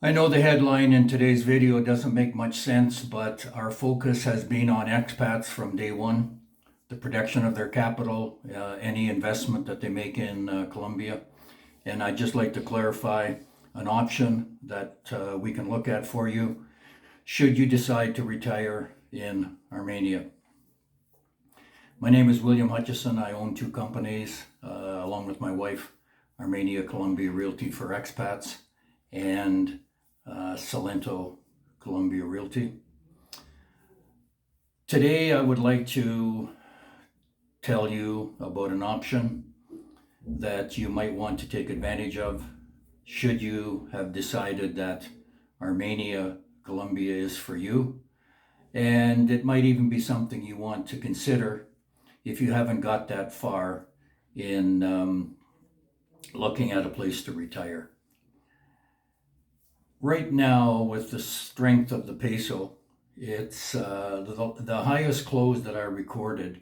I know the headline in today's video doesn't make much sense, but our focus has been on expats from day one, the protection of their capital, any investment that they make in Colombia. And I'd just like to clarify an option that we can look at for you should you decide to retire in Armenia. My name is William Hutchison. I own two companies along with my wife, Armenia Colombia Realty for Expats and Salento Colombia Realty. Today I would like to tell you about an option that you might want to take advantage of should you have decided that Armenia Colombia is for you, and it might even be something you want to consider if you haven't got that far in looking at a place to retire. Right now, with the strength of the peso, it's the highest close that I recorded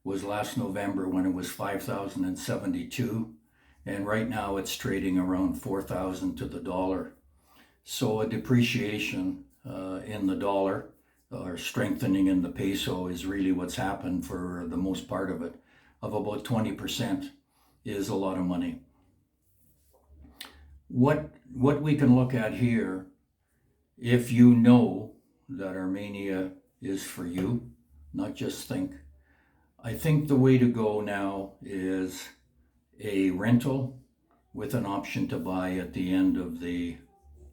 was last November when it was 5,072, and right now it's trading around 4,000 to the dollar. So a depreciation in the dollar or strengthening in the peso is really what's happened for the most part of it, of about 20% is a lot of money. What we can look at here, if you know that Armenia is for you, not just think, I think the way to go now is a rental with an option to buy at the end of the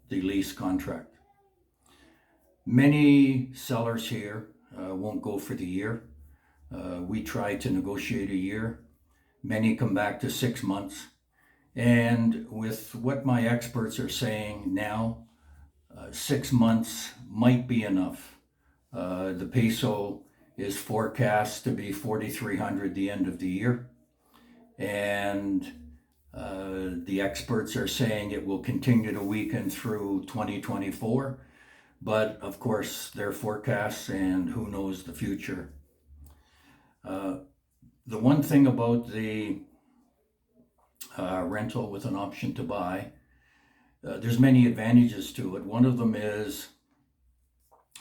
lease contract. Many sellers here won't go for the year. We try to negotiate a year. Many come back to 6 months. And with what my experts are saying now, 6 months might be enough. The peso is forecast to be 4,300 the end of the year. And the experts are saying it will continue to weaken through 2024. But of course, they're forecasts and who knows the future. The one thing about the rental with an option to buy, there's many advantages to it. One of them is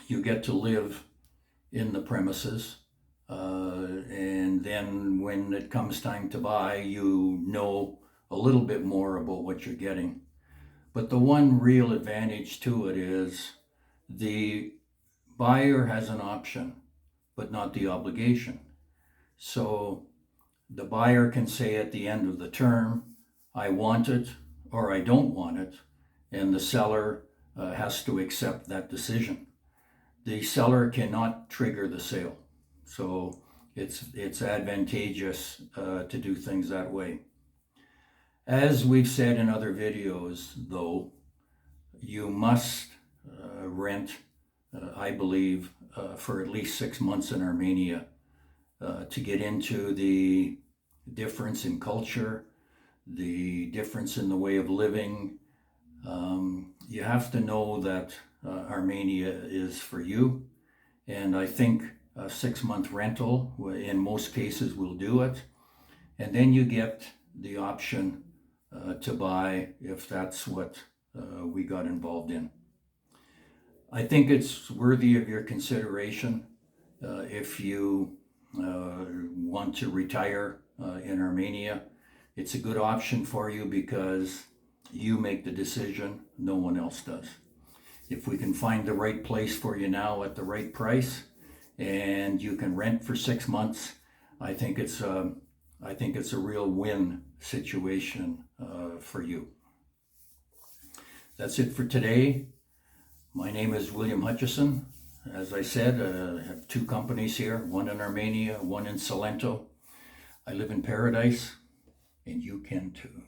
you get to live in the premises, and then when it comes time to buy, you know a little bit more about what you're getting. But the one real advantage to it is the buyer has an option, but not the obligation. So the buyer can say at the end of the term, I want it or I don't want it, and the seller has to accept that decision. The seller cannot trigger the sale, so it's advantageous to do things that way. As we've said in other videos, though, you must rent, I believe, for at least 6 months in Armenia to get into the difference in culture, the difference in the way of living. You have to know that Armenia is for you, and I think a 6-month rental in most cases will do it, and then you get the option to buy if that's what we got involved in. I think it's worthy of your consideration if you want to retire in Armenia. It's a good option for you because you make the decision, no one else does. If we can find the right place for you now at the right price and you can rent for 6 months, I think it's a real win situation for you. That's it for today. My name is William Hutchison. As I said, I have two companies here, one in Armenia, one in Salento. I live in paradise, and you can too.